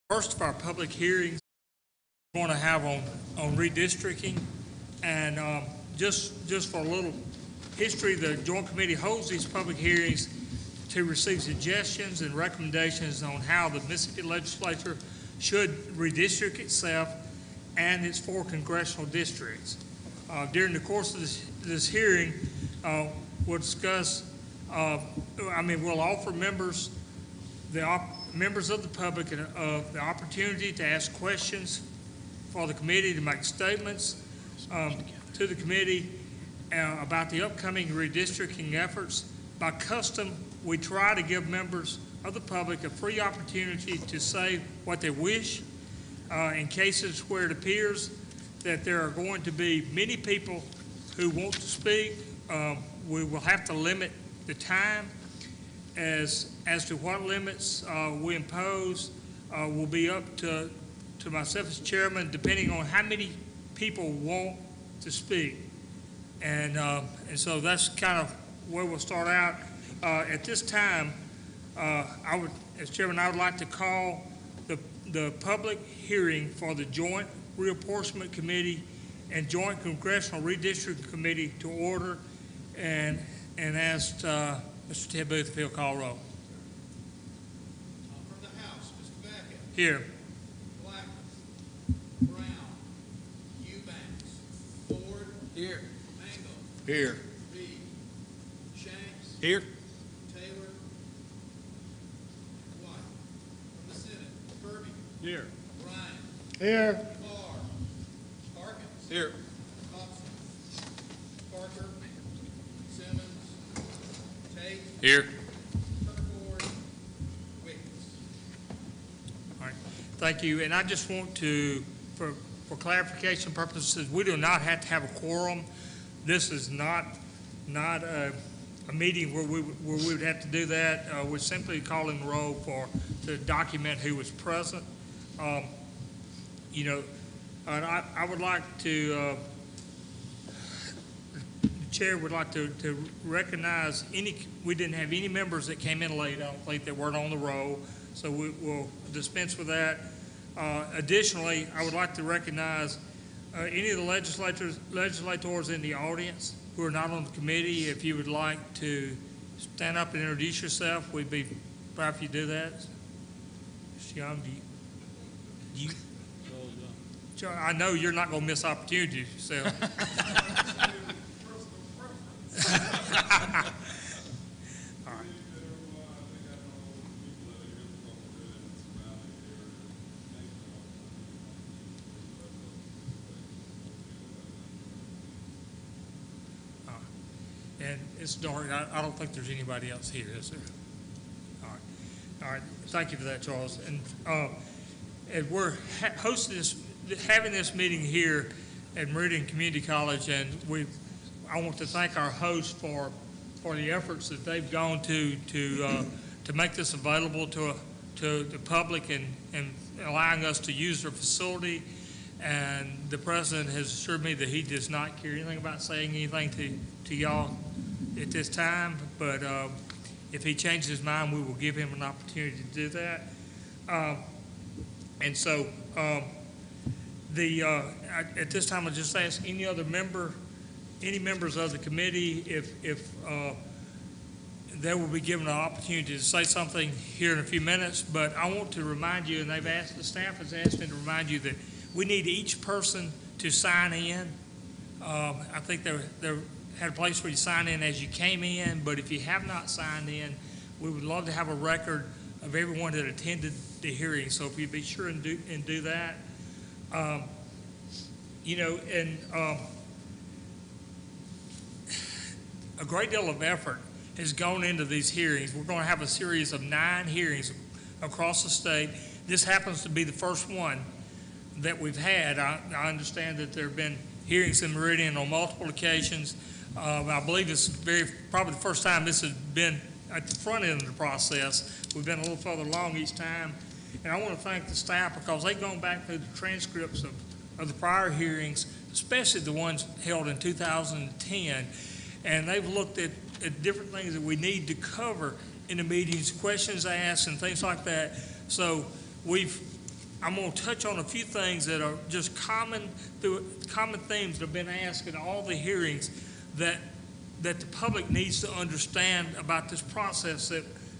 First of our public hearings we're going to have on redistricting, and just for a little history, the Joint Committee holds these public hearings to receive suggestions and recommendations on how the Mississippi Legislature should redistrict itself and its 4 congressional districts. During the course of this hearing, we'll discuss, we'll offer members of the public the opportunity to ask questions for the committee, to make statements to the committee about the upcoming redistricting efforts. By custom, we try to give members of the public a free opportunity to say what they wish. In cases where it appears that there are going to be many people who want to speak, we will have to limit the time. As to what limits we impose will be up to myself as chairman, depending on how many people want to speak. And so that's kind of where we'll start out. At this time, as chairman, I would like to call the public hearing for the Joint Reapportionment Committee and Joint Congressional Redistricting Committee to order, and asked Mr. Ted Booth if he'll call roll. From the House, Mr. Beckett. Here. Blackman. Brown. Eubanks. Ford. Here. Mangle. Here. Reed. Shanks. Here. Taylor. White. From the Senate, Kirby. Here. Ryan. Here. Carr. Harkins. Here. Hobson. Parker. Simmons. Tate. Here. Kirkford. Wiggins. All right. Thank you. And I just want to, for clarification purposes, we do not have to have a quorum. This is not a meeting where we would have to do that. We're simply calling the roll to document who was present. And I would like to, the chair would like to recognize we didn't have any members that came in late, I don't think, that weren't on the roll, so we'll dispense with that. Additionally, I would like to recognize any of the legislators in the audience who are not on the committee. If you would like to stand up and introduce yourself, we'd be proud if you do that. Young, do you? I know you're not going to miss opportunities yourself. All right. And it's dark. I don't think there's anybody else here, is there? All right. All right. Thank you for that, Charles. And we're having this meeting here at Meridian Community College, and I want to thank our hosts for the efforts that they've gone to make this available to the public and allowing us to use their facility. And the president has assured me that he does not care anything about saying anything to y'all at this time, but if he changes his mind, we will give him an opportunity to do that. And so at this time, I'll just ask any members of the committee if they will be given an opportunity to say something here in a few minutes. But I want to remind you, and the staff has asked me to remind you that we need each person to sign in. I think they had a place where you sign in as you came in, but if you have not signed in, we would love to have a record of everyone that attended the hearing. So if you'd be sure and do that. A great deal of effort has gone into these hearings. We're going to have a series of 9 hearings across the state. This happens to be the first one that we've had. I understand that there have been hearings in Meridian on multiple occasions. I believe it's probably the first time this has been at the front end of the process. We've been a little further along each time. And I want to thank the staff because they've gone back through the transcripts of the prior hearings, especially the ones held in 2010, and they've looked at different things that we need to cover in the meetings, questions asked and things like that. So I'm going to touch on a few things that are just common themes that have been asked in all the hearings that the public needs to understand about this process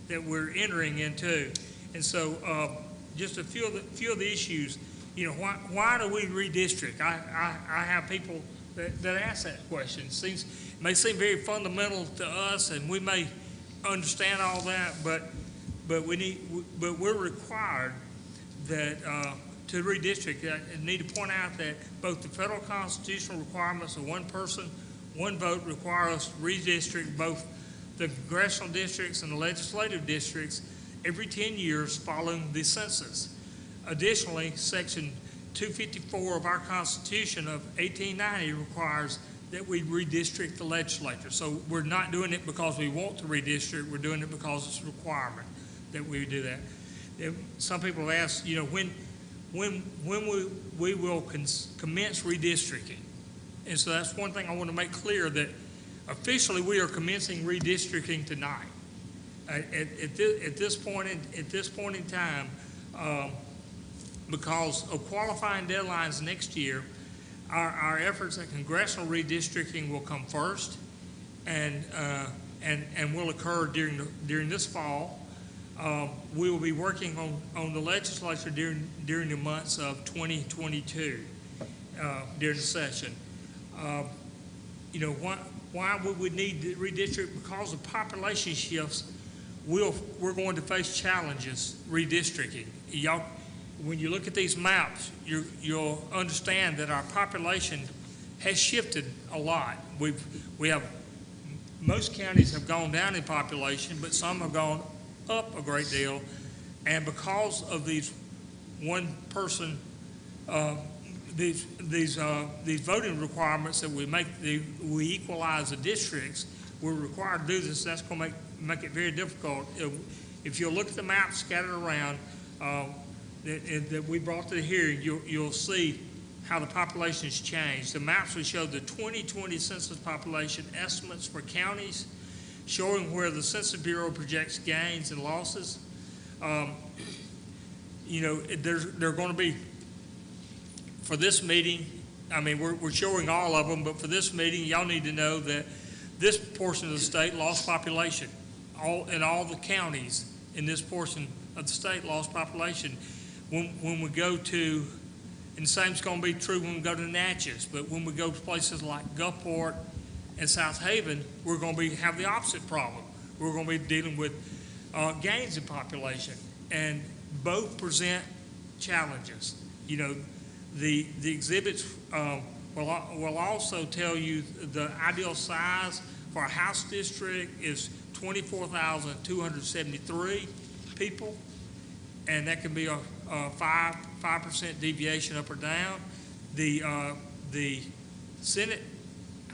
that we're entering into. And so just a few of the issues, why do we redistrict? I have people that ask that question. It may seem very fundamental to us, and we may understand all that, but we're required that to redistrict. I need to point out that both the federal constitutional requirements of one person, one vote require us to redistrict both the congressional districts and the legislative districts every 10 years following the census. Additionally, Section 254 of our Constitution of 1890 requires that we redistrict the legislature. So we're not doing it because we want to redistrict, we're doing it because it's a requirement that we do that. Some people have asked, when we will commence redistricting. And so that's one thing I want to make clear, that officially we are commencing redistricting tonight. At this point in time, because of qualifying deadlines next year, our efforts at congressional redistricting will come first, and will occur during this fall. We will be working on the legislature during the months of 2022 during the session. Why would we need to redistrict? Because of population shifts, we're going to face challenges redistricting. When you look at these maps, you'll understand that our population has shifted a lot. Most counties have gone down in population, but some have gone up a great deal. And because of these one-person, these voting requirements that we equalize the districts, we're required to do this. That's going to make it very difficult. If you look at the maps scattered around that we brought to the hearing, you'll see how the population has changed. The maps will show the 2020 census population estimates for counties, showing where the Census Bureau projects gains and losses. They're going to be, for this meeting, we're showing all of them, but for this meeting, y'all need to know that this portion of the state lost population. All the counties in this portion of the state lost population. When we go to, and the same is going to be true when we go to Natchez, but when we go to places like Gulfport and South Haven, we're going to have the opposite problem. We're going to be dealing with gains in population, and both present challenges. The exhibits will also tell you the ideal size for a house district is 24,273 people, and that can be a 5% deviation up or down. The Senate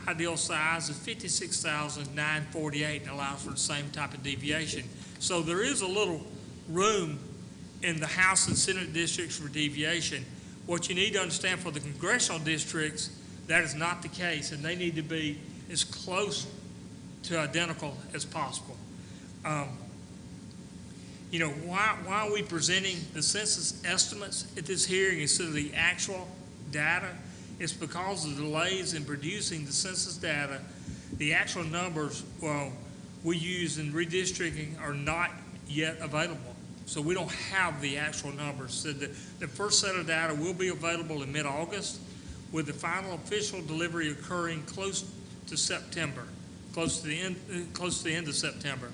ideal size is 56,948 and allows for the same type of deviation. So there is a little room in the House and Senate districts for deviation. What you need to understand for the congressional districts, that is not the case, and they need to be as close to identical as possible. Why are we presenting the census estimates at this hearing instead of the actual data? It's because of the delays in producing the census data. The actual numbers we use in redistricting are not yet available. So we don't have the actual numbers. So the first set of data will be available in mid-August, with the final official delivery occurring close to September, close to the end of September.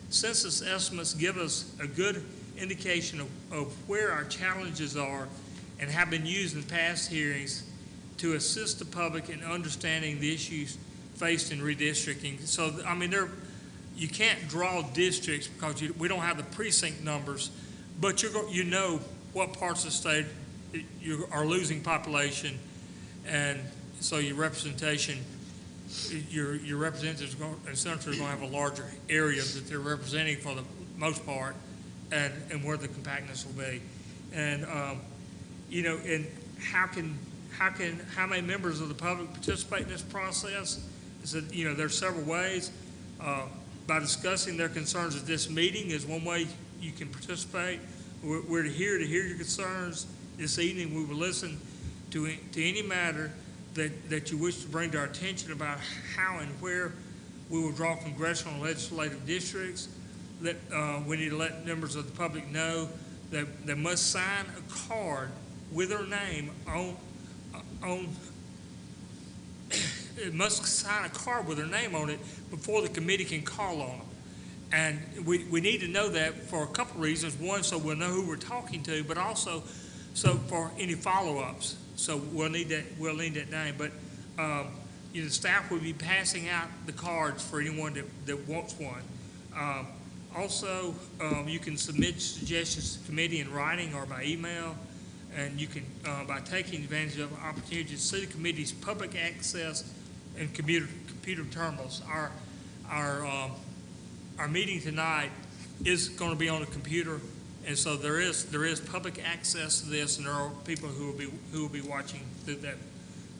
Census estimates give us a good indication of where our challenges are and have been used in past hearings to assist the public in understanding the issues faced in redistricting. So, you can't draw districts because we don't have the precinct numbers, but you know what parts of the state you are losing population, and so your representation, your representatives and senators are going to have a larger area that they're representing for the most part, and where the compactness will be, and and how many members of the public participate in this process? Is that there's several ways. By discussing their concerns at this meeting is one way you can participate. We're here to hear your concerns. This evening we will listen to any matter that you wish to bring to our attention about how and where we will draw congressional and legislative districts. We need to let members of the public know that they must sign a card with their name on it must sign a card with their name on it before the committee can call on them. And we need to know that for a couple of reasons. One, so we'll know who we're talking to, but also so for any follow-ups. So we'll need that name. But the staff will be passing out the cards for anyone that wants one. Also, you can submit suggestions to the committee in writing or by email, and you can by taking advantage of the opportunity to see the committee's public access and computer terminals. Our meeting tonight is going to be on a computer, and so there is public access to this, and there are people who will be watching through that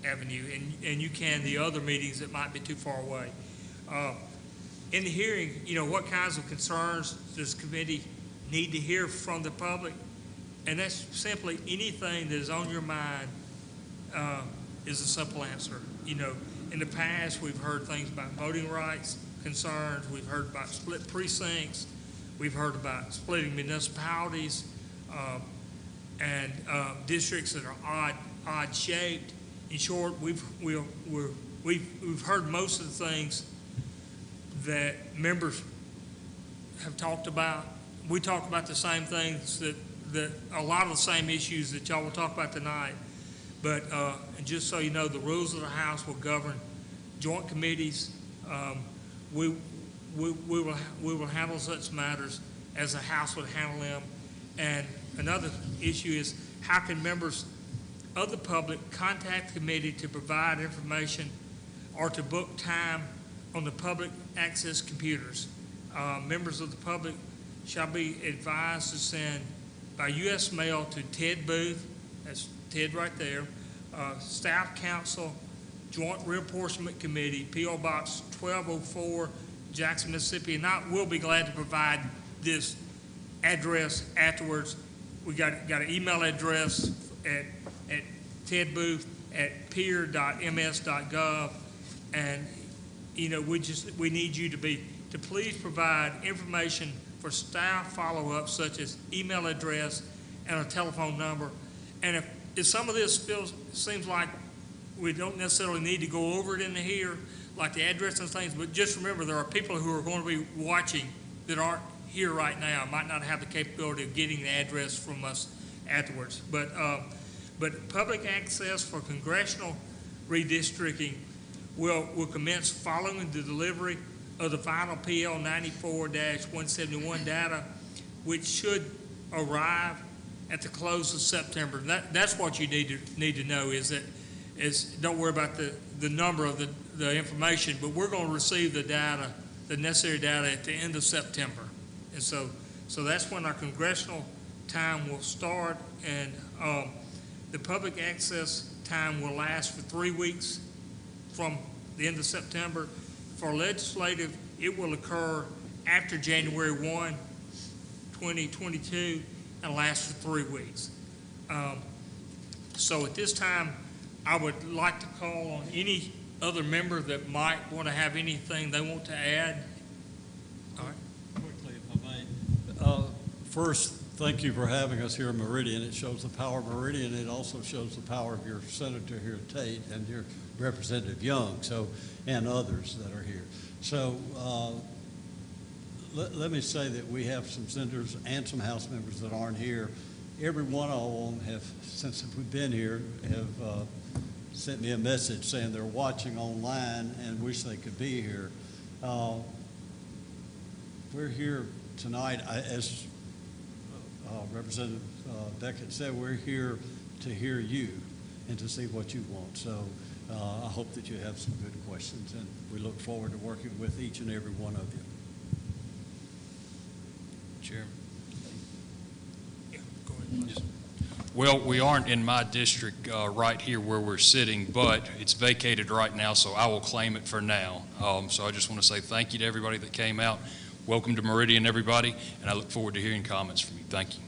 avenue, and you can the other meetings that might be too far away. In the hearing, what kinds of concerns does the committee need to hear from the public? And that's simply anything that is on your mind is a simple answer. In the past, we've heard things about voting rights concerns. We've heard about split precincts. We've heard about splitting municipalities and districts that are odd shaped. In short, we've heard most of the things that members have talked about. We talk about the same things that a lot of the same issues that y'all will talk about tonight. But just so you know, the rules of the House will govern joint committees. We will handle such matters as the House would handle them. And another issue is how can members of the public contact the committee to provide information or to book time on the public access computers. Members of the public shall be advised to send by U.S. mail to Ted Booth, that's Ted right there, Staff Council, Joint Reapportionment Committee, P.O. Box 1204, Jackson, Mississippi, and I will be glad to provide this address afterwards. We got an email address at Ted Booth at peer.ms.gov, and we need you to please provide information for staff follow-up, such as email address and a telephone number. And if some of this seems like we don't necessarily need to go over it in here, like the address and things, but just remember there are people who are going to be watching that aren't here right now, might not have the capability of getting the address from us afterwards. But public access for congressional redistricting will commence following the delivery of the final PL 94-171 data, which should arrive at the close of September. That's what you need to know is don't worry about the number of the information, but we're going to receive the data, the necessary data at the end of September. And so that's when our congressional time will start, and the public access time will last for 3 weeks from the end of September. For legislative, it will occur after January 1, 2022, and last for 3 weeks. So at this time, I would like to call on any other member that might want to have anything they want to add. All right. Quickly, if I may. First, thank you for having us here in Meridian. It shows the power of Meridian. It also shows the power of your senator here, Tate, and your Representative Young, and others that are here. So let me say that we have some senators and some House members that aren't here. Every one of them have, since we've been here, have sent me a message saying they're watching online and wish they could be here. We're here tonight, as Representative Beckett said, we're here to hear you and to see what you want. So I hope that you have some good questions, and we look forward to working with each and every one of you. Chairman. Yeah, go ahead. Yes. Well, we aren't in my district right here where we're sitting, but it's vacated right now, so I will claim it for now. So I just want to say thank you to everybody that came out. Welcome to Meridian, everybody, and I look forward to hearing comments from you. Thank you.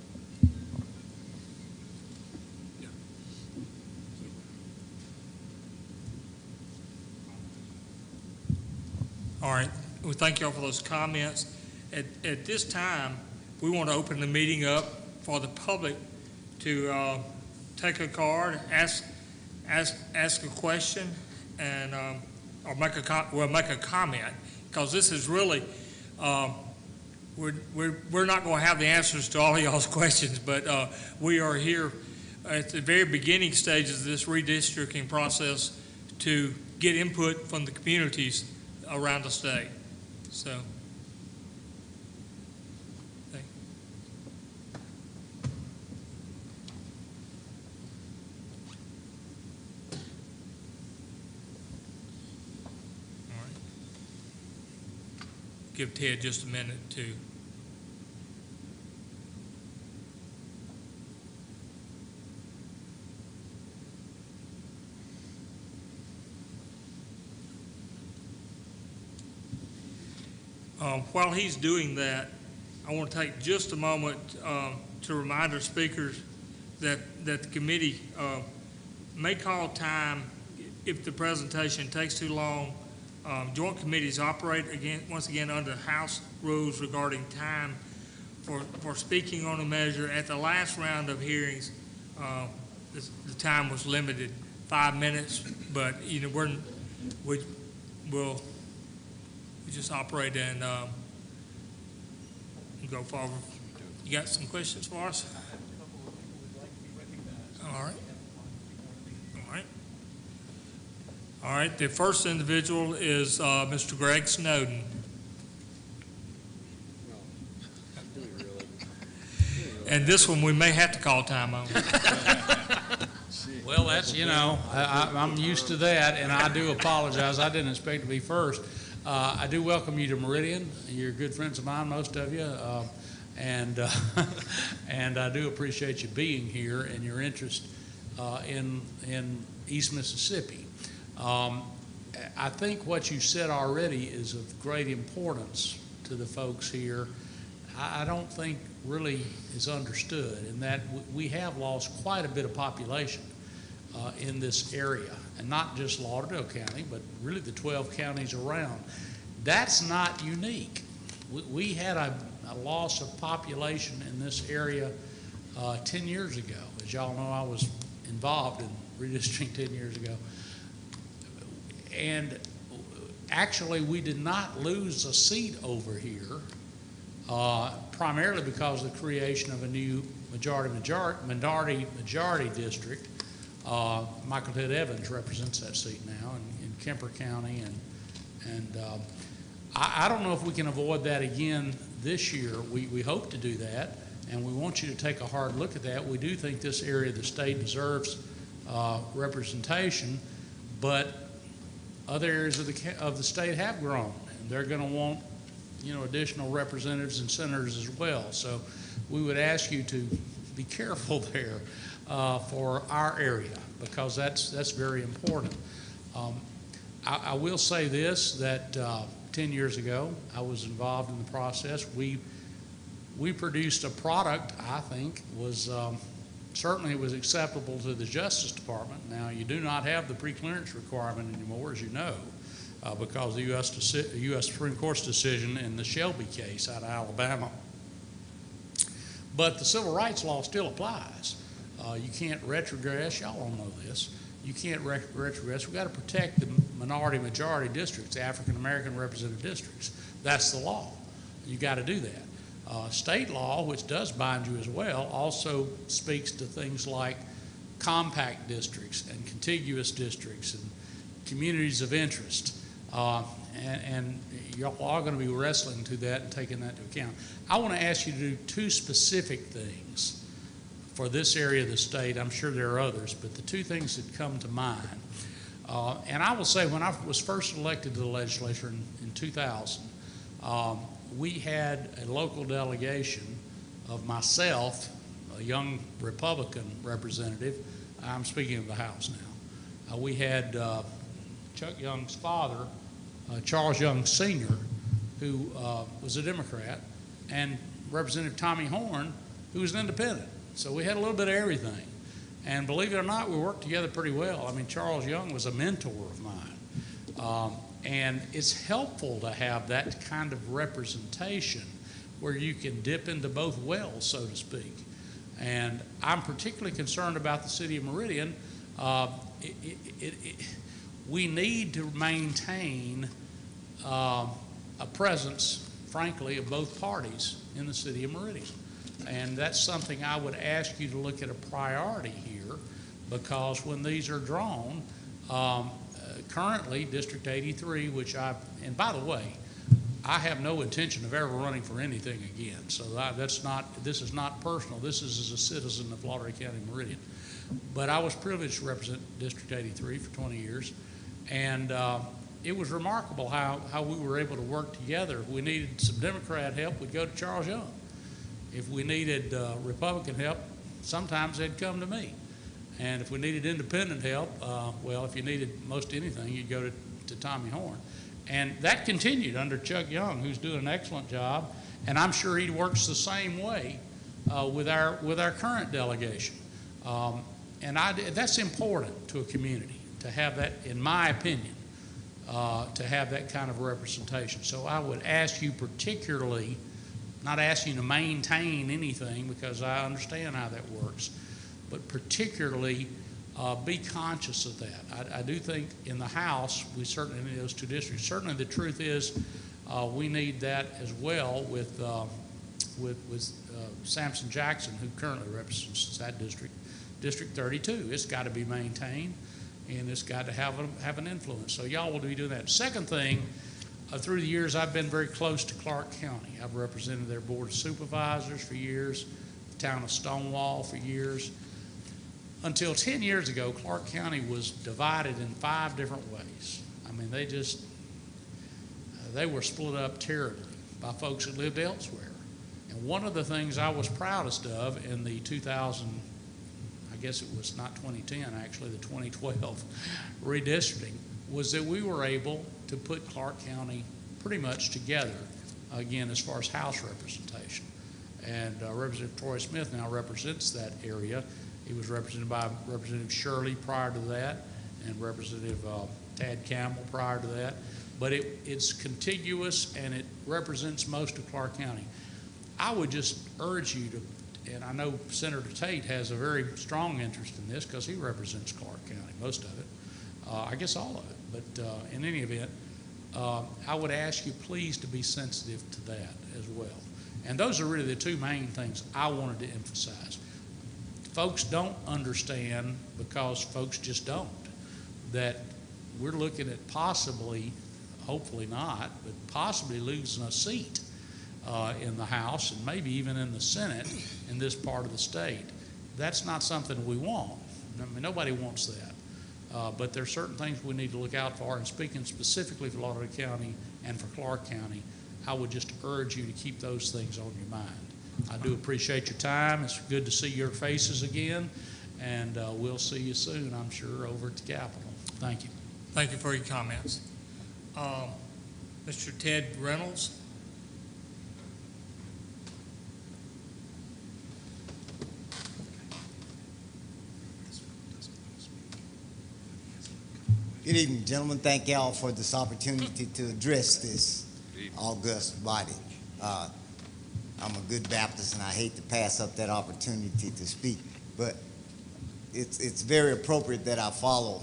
All right, well, thank you all for those comments. At this time, we want to open the meeting up for the public to take a card, ask a question, and or make a comment, because this is really we're not going to have the answers to all of y'all's questions, but we are here at the very beginning stages of this redistricting process to get input from the communities around the state. So. Give Ted just a minute to. While he's doing that, I want to take just a moment to remind our speakers that the committee may call time if the presentation takes too long. Joint committees operate once again under House rules regarding time for speaking on a measure. At the last round of hearings, the time was limited 5 minutes, but you know we'll just operate and go forward. You got some questions for us? All right. All right, the first individual is Mr. Greg Snowden. And this one we may have to call time on. Well, that's, you know, I'm used to that, and I do apologize. I didn't expect to be first. I do welcome you to Meridian. You're good friends of mine, most of you, and I do appreciate you being here and your interest in East Mississippi. I think what you said already is of great importance to the folks here. I don't think really is understood in that we have lost quite a bit of population in this area, and not just Lauderdale County, but really the 12 counties around. That's not unique. We had a loss of population in this area 10 years ago. As y'all know, I was involved in redistricting 10 years ago. And actually, we did not lose a seat over here, primarily because of the creation of a new minority district. Michael Ted Evans represents that seat now in Kemper County, and I don't know if we can avoid that again this year. We hope to do that, and we want you to take a hard look at that. We do think this area of the state deserves representation, but other areas of the state have grown, and they're going to want, you know, additional representatives and senators as well. So we would ask you to be careful there for our area, because that's very important. I will say this, that 10 years ago I was involved in the process. We produced a product I think was certainly it was acceptable to the Justice Department. Now, you do not have the preclearance requirement anymore, as you know, because of the U.S. Supreme Court's decision in the Shelby case out of Alabama. But the civil rights law still applies. You can't retrogress. Y'all all know this. You can't retrogress. We've got to protect the minority-majority districts, the African-American representative districts. That's the law. You got to do that. State law, which does bind you as well, also speaks to things like compact districts and contiguous districts and communities of interest. And y'all are going to be wrestling to that and taking that into account. I want to ask you to do two specific things. for this area of the state. I'm sure there are others, but the two things that come to mind. And I will say, when I was first elected to the legislature in 2000, we had a local delegation of myself, a young Republican representative. I'm speaking of the House now. We had Chuck Young's father, Charles Young Sr., who was a Democrat, and Representative Tommy Horn, who was an independent. So we had a little bit of everything. And believe it or not, we worked together pretty well. I mean, Charles Young was a mentor of mine. And it's helpful to have that kind of representation where you can dip into both wells, so to speak. And I'm particularly concerned about the city of Meridian. We need to maintain a presence, frankly, of both parties in the city of Meridian. And that's something I would ask you to look at a priority here, because when these are drawn, currently District 83, and by the way, I have no intention of ever running for anything again. So this is not personal. This is as a citizen of Lauderdale County, Meridian. But I was privileged to represent District 83 for 20 years. And it was remarkable how we were able to work together. If we needed some Democrat help, we'd go to Charles Young. If we needed Republican help, sometimes they'd come to me. And if we needed independent help, well, if you needed most anything, you'd go to Tommy Horn. And that continued under Chuck Young, who's doing an excellent job. And I'm sure he works the same way with our current delegation. And that's important to a community, to have that, in my opinion, to have that kind of representation. So I would ask you particularly, not asking you to maintain anything, because I understand how that works, but particularly be conscious of that. I do think in the House, we certainly need those two districts. Certainly the truth is we need that as well with Sampson Jackson, who currently represents that district, District 32. It's got to be maintained, and it's got to have an influence. So y'all will be doing that. Second thing, through the years, I've been very close to Clark County. I've represented their Board of Supervisors for years, the town of Stonewall for years. Until 10 years ago, Clark County was divided in 5 different ways. I mean, they were split up terribly by folks that lived elsewhere. And one of the things I was proudest of in the 2000, I guess it was not 2010, actually the 2012 redistricting, was that we were able to put Clark County pretty much together, again, as far as House representation. And Representative Troy Smith now represents that area. He was represented by Representative Shirley prior to that, and Representative Tad Campbell prior to that. But it's contiguous, and it represents most of Clark County. I would just urge you to, and I know Senator Tate has a very strong interest in this because he represents Clark County, most of it, I guess all of it. But in any event, I would ask you please to be sensitive to that as well. And those are really the 2 main things I wanted to emphasize. Folks don't understand, because folks just don't, that we're looking at possibly, hopefully not, but possibly losing a seat in the House and maybe even in the Senate in this part of the state. That's not something we want. I mean, nobody wants that. But there are certain things we need to look out for. And speaking specifically for Lauderdale County and for Clark County, I would just urge you to keep those things on your mind. I do appreciate your time. It's good to see your faces again, and we'll see you soon, I'm sure, over at the Capitol. Thank you. Thank you for your comments. Mr. Ted Reynolds. Good evening, gentlemen. Thank y'all for this opportunity to address this august body. I'm a good Baptist, and I hate to pass up that opportunity to speak, but it's very appropriate that I follow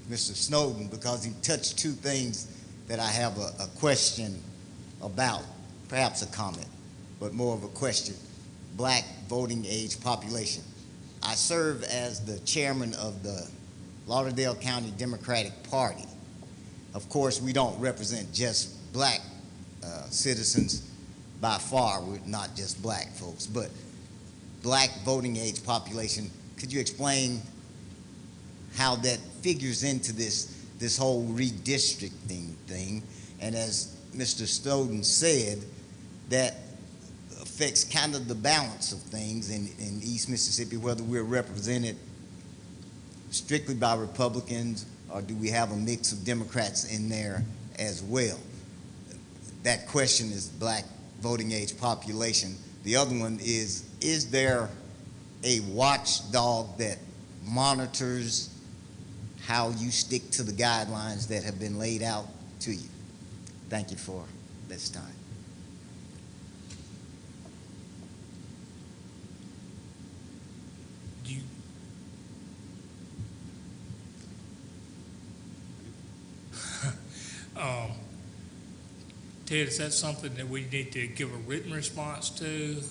Mr. Snowden, because he touched 2 things that I have a question about, perhaps a comment, but more of a question. Black voting age population. I serve as the chairman of the Lauderdale County Democratic Party. Of course, we don't represent just black citizens by far. We're not just black folks, but black voting age population. Could you explain how that figures into this whole redistricting thing? And as Mr. Snowden said, that affects kind of the balance of things in East Mississippi, whether we're represented strictly by Republicans or do we have a mix of Democrats in there as well? That question is black voting age population. The other one is there a watchdog that monitors how you stick to the guidelines that have been laid out to you? Thank you for this time. Do you, Ted, is that something that we need to give a written response to?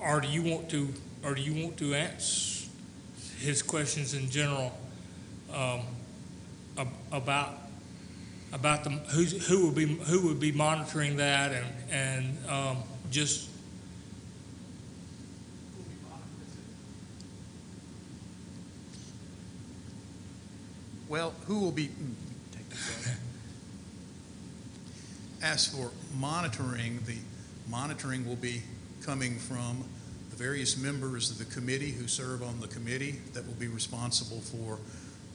Or do you want to answer his questions in general about the who would be monitoring that and just Well, who will be, take this out. As for monitoring, the monitoring will be coming from the various members of the committee who serve on the committee that will be responsible for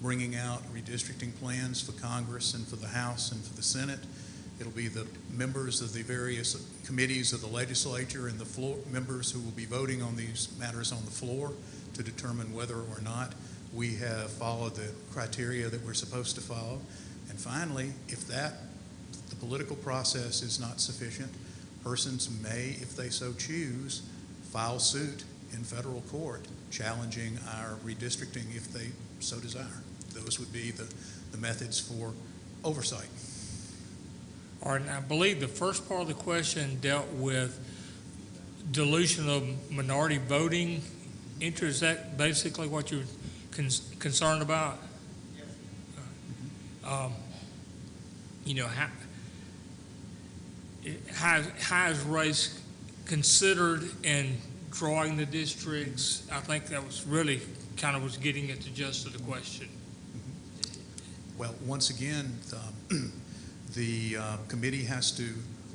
bringing out redistricting plans for Congress and for the House and for the Senate. It'll be the members of the various committees of the legislature and the floor members who will be voting on these matters on the floor to determine whether or not we have followed the criteria that we're supposed to follow. And finally, if the political process is not sufficient, persons may, if they so choose, file suit in federal court challenging our redistricting if they so desire. Those would be the methods for oversight. All right, and I believe the first part of the question dealt with dilution of minority voting interest. Is that basically what you're concerned about? You know, how is race considered in drawing the districts? I think that was really kind of was getting at the gist of the question. Well, once again, the committee has to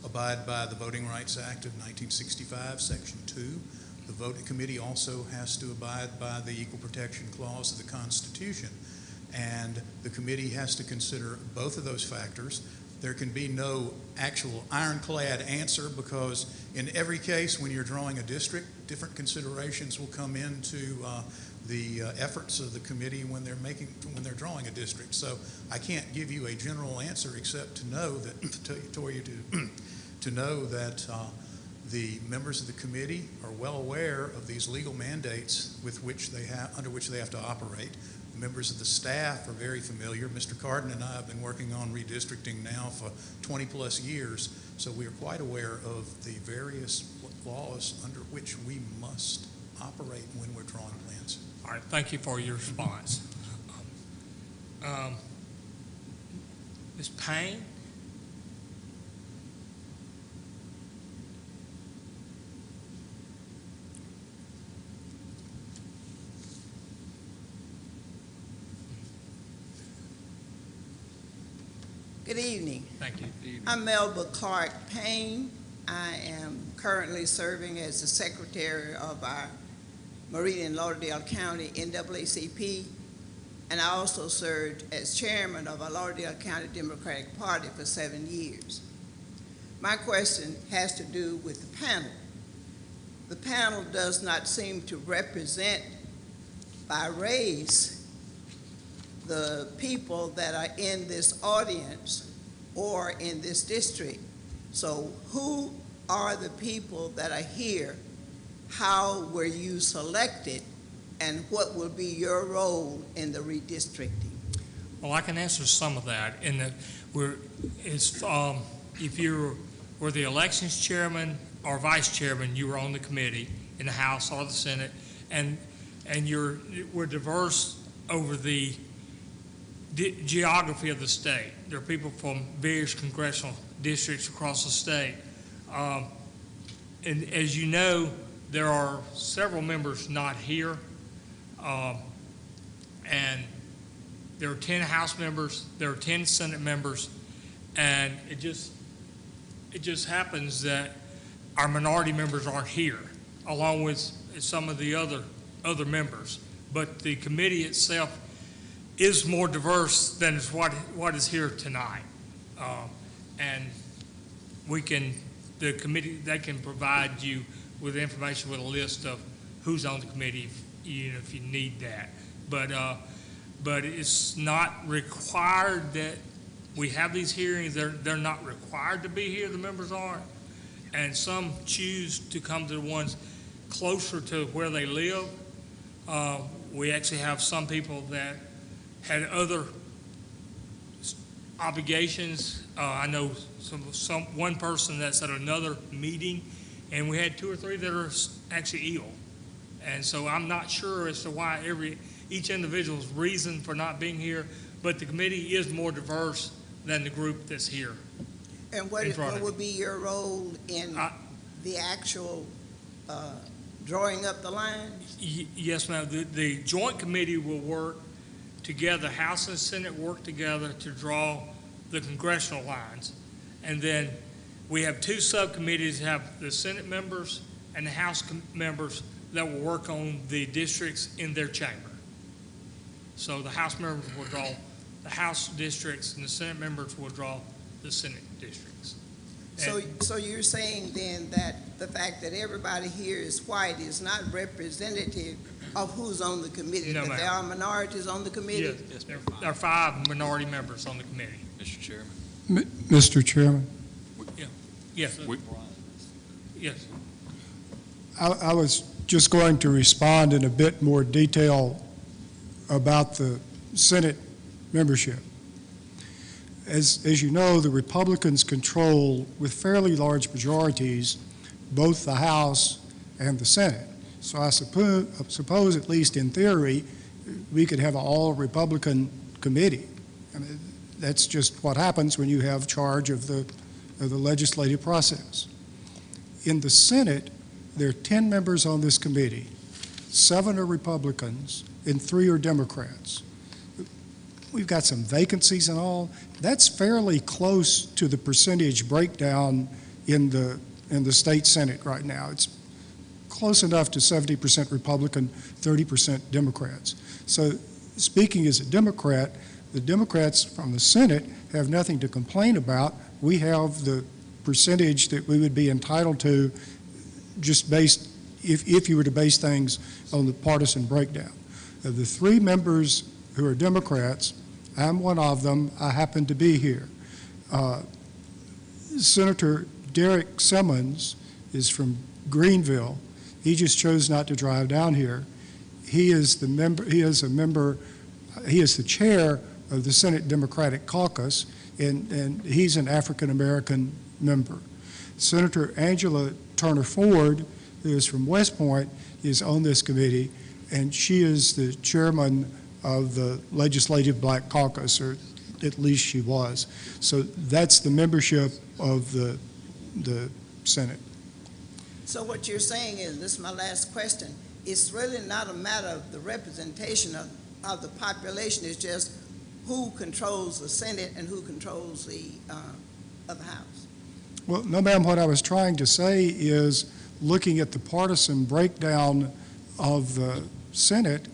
abide by the Voting Rights Act of 1965, Section 2. The voting committee also has to abide by the Equal Protection Clause of the Constitution. And the committee has to consider both of those factors. There can be no actual ironclad answer because in every case when you're drawing a district, different considerations will come into the efforts of the committee when they're drawing a district. So I can't give you a general answer except to know that to know that the members of the committee are well aware of these legal mandates with which under which they have to operate. Members of the staff are very familiar. Mr. Cardin and I have been working on redistricting now for 20 plus years, so we are quite aware of the various laws under which we must operate when we're drawing plans. All right, thank you for your response. Ms. Payne? Good evening. Thank you. I'm Melba Payne. I am currently serving as the secretary of our Meridian Lauderdale County NAACP, and I also served as chairman of our Lauderdale County Democratic Party for 7 years. My question has to do with the panel. The panel does not seem to represent by race the people that are in this audience or in this district. So who are the people that are here? How were you selected? And what will be your role in the redistricting? Well, I can answer some of that. If you were the elections chairman or vice chairman, you were on the committee in the House or the Senate, and we're diverse over the geography of the state. There are people from various congressional districts across the state. and as you know, there are several members not here. And there are 10 House members, there are 10 Senate members, and it just happens that our minority members aren't here, along with some of the other members. But the committee itself is more diverse than is what is here tonight. And the committee, they can provide you with information with a list of who's on the committee, if you need that. But it's not required that we have these hearings. They're not required to be here, the members aren't. And some choose to come to the ones closer to where they live. We actually have some people that had other obligations. I know one person that's at another meeting, and we had 2 or 3 that are actually ill. And so I'm not sure as to why each individual's reason for not being here, but the committee is more diverse than the group that's here. And what would be your role in the actual drawing up the lines? Yes, ma'am. The joint committee will work together, House and Senate work together to draw the congressional lines. And then we have 2 subcommittees, have the Senate members and the House members that will work on the districts in their chamber. So the House members will draw the House districts and the Senate members will draw the Senate districts. So you're saying then that the fact that everybody here is white is not representative of who's on the committee? No, that ma'am. there are minorities on the committee? Yes, there are 5 minority members on the committee. Mr. Chairman. Mr. Chairman, Yes, yes. I was just going to respond in a bit more detail about the Senate membership. As you know, the Republicans control, with fairly large majorities, both the House and the Senate. So I suppose, at least in theory, we could have an all-Republican committee. I mean, that's just what happens when you have charge of the legislative process. In the Senate, there are 10 members on this committee. 7 are Republicans and 3 are Democrats. We've got some vacancies and all. That's fairly close to the percentage breakdown in the state Senate right now. It's close enough to 70% Republican, 30% Democrats. So speaking as a Democrat, the Democrats from the Senate have nothing to complain about. We have the percentage that we would be entitled to just based, if you were to base things on the partisan breakdown. Of the 3 members who are Democrats, I'm one of them. I happen to be here. Senator Derrick Simmons is from Greenville. He just chose not to drive down here. He is the member. He is the chair of the Senate Democratic Caucus, and he's an African American member. Senator Angela Turner Ford, who is from West Point, is on this committee, and she is the chairman of the Legislative Black Caucus, or at least she was. So that's the membership of the Senate. So what you're saying is, this is my last question, it's really not a matter of the representation of the population, it's just who controls the Senate and who controls the House. Well, no, ma'am, what I was trying to say is, looking at the partisan breakdown of the Senate,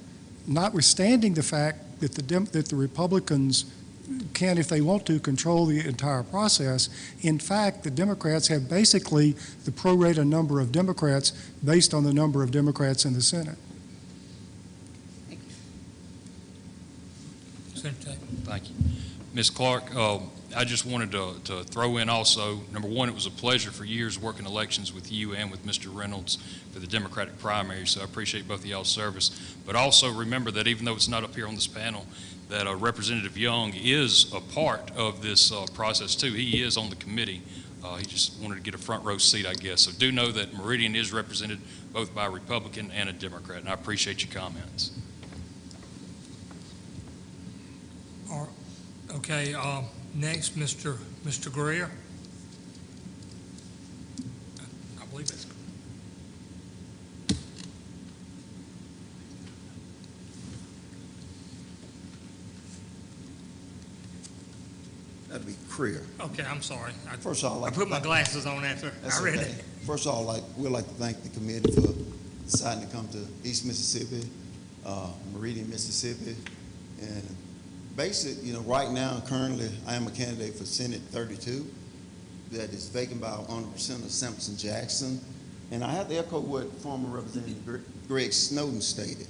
notwithstanding the fact that the Republicans can, if they want to, control the entire process, in fact, the Democrats have basically the pro rata number of Democrats based on the number of Democrats in the Senate. Thank you. Senator Tate. Thank you. Ms. Clark, I just wanted to throw in also, number one, it was a pleasure for years working elections with you and with Mr. Reynolds for the Democratic primary, so I appreciate both of y'all's service. But also remember that even though it's not up here on this panel, that Representative Young is a part of this process too. He is on the committee. He just wanted to get a front row seat, I guess. So do know that Meridian is represented both by a Republican and a Democrat, and I appreciate your comments. Okay, next, Mr. Greer. I believe that's career. Okay, I'm sorry. First of all, I put my glasses on after I read it. First of all, we'd like to thank the committee for deciding to come to East Mississippi, Meridian, Mississippi. And right now, currently, I am a candidate for Senate 32 that is vacant by Honorable Senator Sampson Jackson. And I have to echo what former Representative Greg Snowden stated.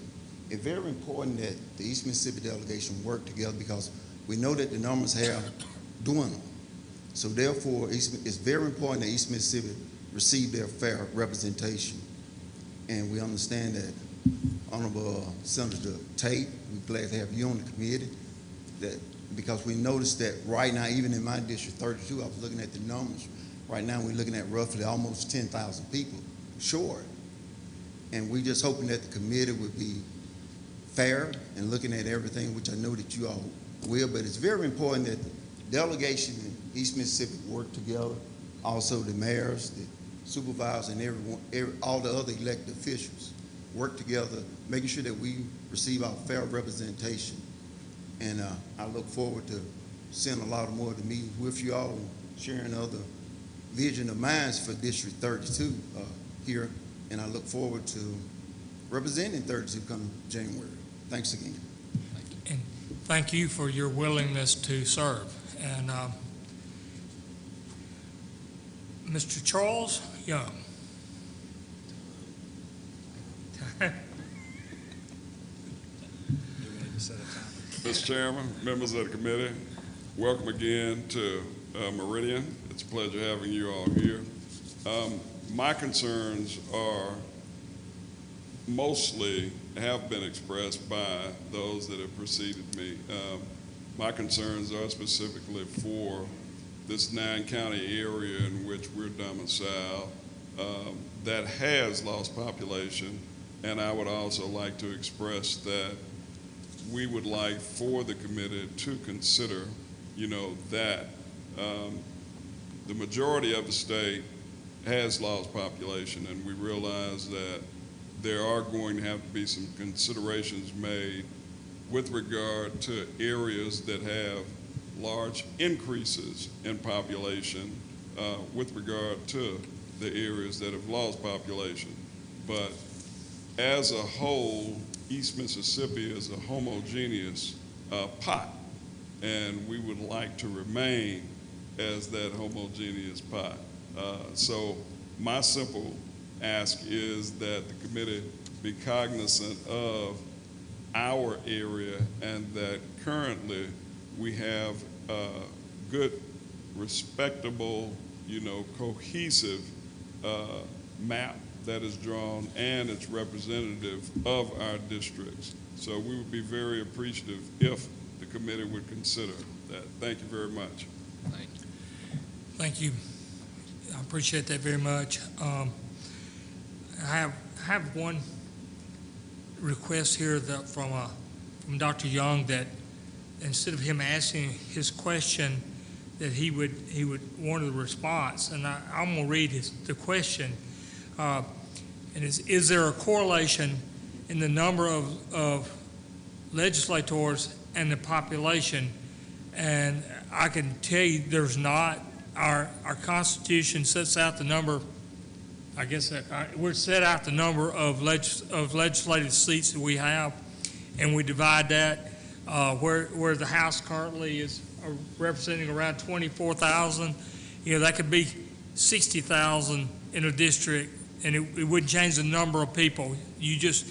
It's very important that the East Mississippi delegation work together because we know that the numbers have dwindled. So therefore, it's very important that East Mississippi receive their fair representation. And we understand that Honorable Senator Tate, we're glad to have you on the committee, because we noticed that right now, even in my District 32, I was looking at the numbers. Right now, we're looking at roughly almost 10,000 people short. And we're just hoping that the committee would be fair and looking at everything, which I know that you all will, but it's very important that the delegation in East Mississippi work together, also the mayors, the supervisors, and all the other elected officials work together, making sure that we receive our fair representation. And I look forward to seeing a lot more of the meetings with you all and sharing other vision of mine for District 32 here. And I look forward to representing 32 come January. Thanks again. And thank you for your willingness to serve. And Mr. Charles Young. Mr. Chairman, members of the committee, welcome again to Meridian. It's a pleasure having you all here. My concerns are mostly have been expressed by those that have preceded me. My concerns are specifically for this 9-county area in which we're domiciled that has lost population, and I would also like to express that we would like for the committee to consider, that the majority of the state has lost population, and we realize that there are going to have to be some considerations made with regard to areas that have large increases in population with regard to the areas that have lost population. But as a whole, East Mississippi is a homogeneous pot, and we would like to remain as that homogeneous pot. So my simple ask is that the committee be cognizant of our area and that currently we have a good, respectable, cohesive map that is drawn and it's representative of our districts. So we would be very appreciative if the committee would consider that. Thank you very much. Thank you. Thank you. I appreciate that very much. I have one request here that from Dr. Young, that instead of him asking his question, that he would want a response. And I'm going to read the question. And it's, is there a correlation in the number of legislators and the population? And I can tell you there's not. Our Constitution sets out the number, I guess we're set out the number of legislative seats that we have, and we divide that where the House currently is representing around 24,000. That could be 60,000 in a district, and it wouldn't change the number of people. You just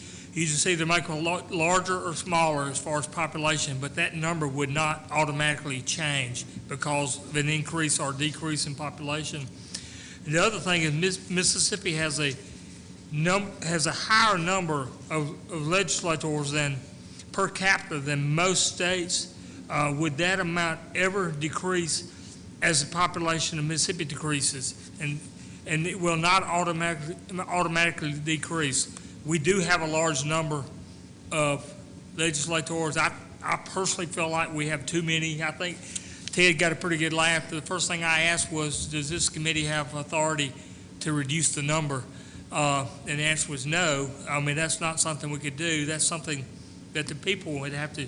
either make them larger or smaller as far as population, but that number would not automatically change because of an increase or decrease in population. And the other thing is Mississippi has a higher number of legislators per capita than most states. Would that amount ever decrease as the population of Mississippi decreases? And it will not automatically decrease. We do have a large number of legislators. I personally feel like we have too many. I think Ted got a pretty good laugh. The first thing I asked was, does this committee have authority to reduce the number? And the answer was no. I mean, that's not something we could do. That's something that the people would have to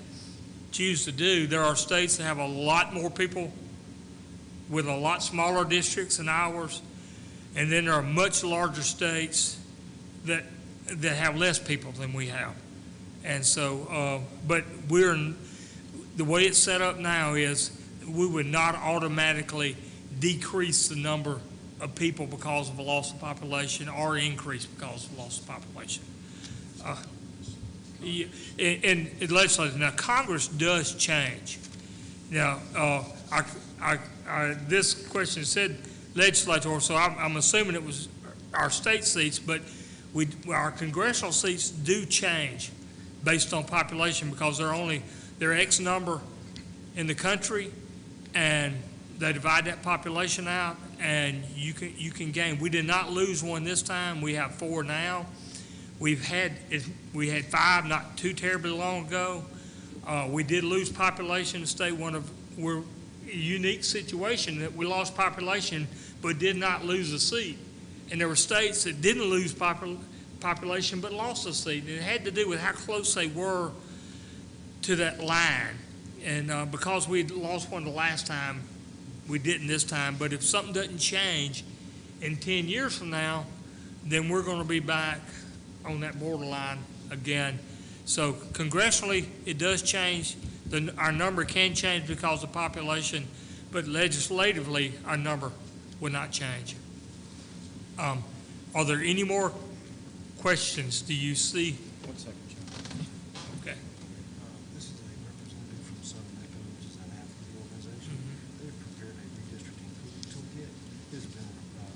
choose to do. There are states that have a lot more people with a lot smaller districts than ours, and then there are much larger states that have less people than we have. And so, but the way it's set up now is we would not automatically decrease the number of people because of a loss of population or increase because of loss of population. In legislation, now Congress does change. Now, this question said legislator, so I'm assuming it was our state seats, but our congressional seats do change based on population because they're X number in the country, and they divide that population out, and you can gain. We did not lose one this time. We have 4 now. We had 5 not too terribly long ago. We did lose population in the state. We're a unique situation that we lost population but did not lose a seat. And there were states that didn't lose population but lost a seat. And it had to do with how close they were to that line. And because we lost one the last time, we didn't this time. But if something doesn't change in 10 years from now, then we're going to be back on that borderline again. So congressionally, it does change. Our number can change because of population, but legislatively, our number will not change. Are there any more questions? Do you see? 1 second, John. Okay. This is a representative from Southern Echo, which is an African organization. They've prepared a redistricting toolkit. This has been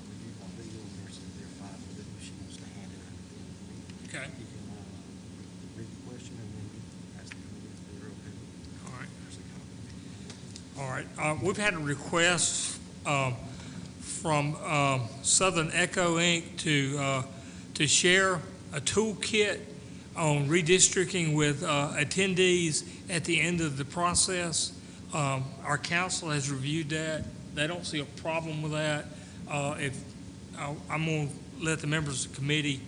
reviewed by legal, and they're fine with it. If she wants to hand it out to me, Okay. you can read the question and then ask the committee if they're okay with it. All right. There's a copy. All right. We've had a request from Southern Echo Inc. to share a toolkit on redistricting with attendees at the end of the process. Our council has reviewed that. They don't see a problem with that. I'm going to let the members of the committee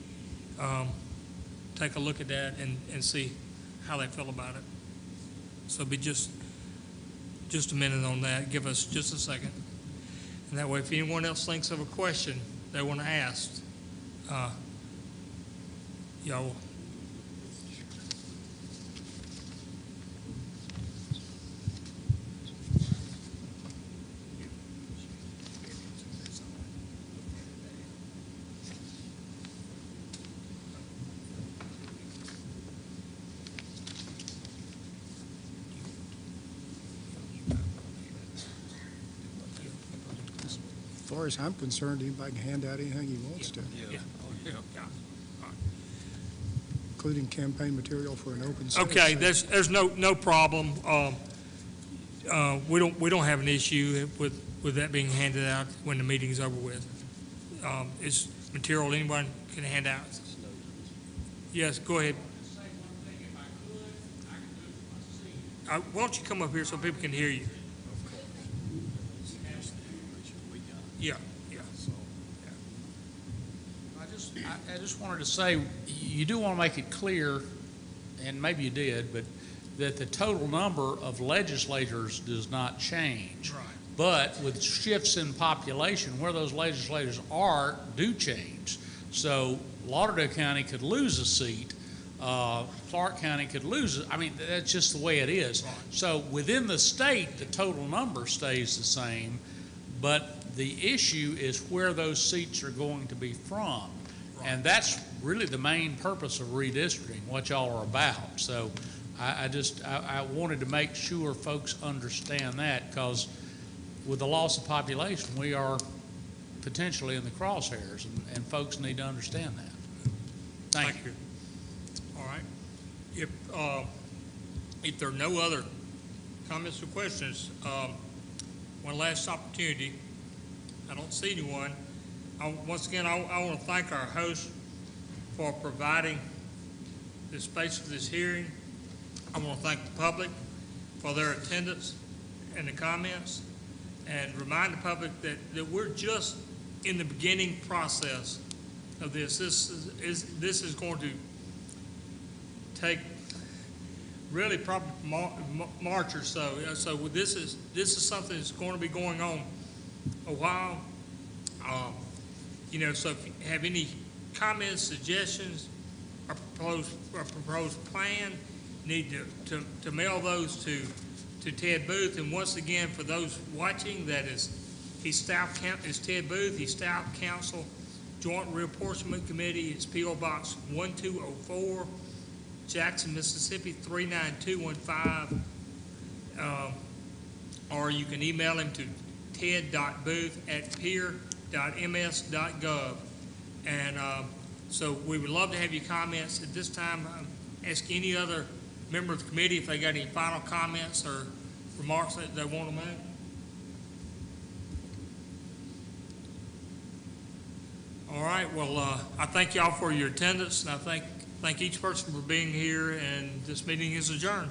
take a look at that and see how they feel about it. So be just a minute on that. Give us just a second. And that way, if anyone else thinks of a question they want to ask, y'all. As far as I'm concerned, anybody can hand out anything he wants to, Yeah. including campaign material for an open session. Okay, there's no problem. We don't have an issue with that being handed out when the meeting's over with. It's material anyone can hand out. Yes, go ahead. Why don't you come up here so people can hear you? Yeah. I just wanted to say, you do want to make it clear, and maybe you did, but that the total number of legislators does not change. Right. But with shifts in population, where those legislators do change. So Lauderdale County could lose a seat, Clark County could lose it. I mean, that's just the way it is. Right. So within the state, the total number stays the same, but the issue is where those seats are going to be from. Right. And that's really the main purpose of redistricting, what y'all are about. So I wanted to make sure folks understand that, because with the loss of population, we are potentially in the crosshairs, and folks need to understand that. Thank you. All right. If there are no other comments or questions, one last opportunity. I don't see anyone. Once again, I want to thank our host for providing the space for this hearing. I want to thank the public for their attendance and the comments, and remind the public that we're just in the beginning process of this. This is going to take really probably March or so. So this is something that's going to be going on a while. So if you have any comments, suggestions, or proposed plan, need to mail those to Ted Booth. And once again, for those watching, he's Ted Booth, he's Staff Counsel, Joint Reapportionment Committee. It's P.O. Box 1204, Jackson, Mississippi 39215. Or you can email him to ted.booth@peer.ms.gov. And so we would love to have your comments. At this time, ask any other member of the committee if they got any final comments or remarks that they want to make. All right, well, I thank y'all for your attendance, and I thank each person for being here, and this meeting is adjourned.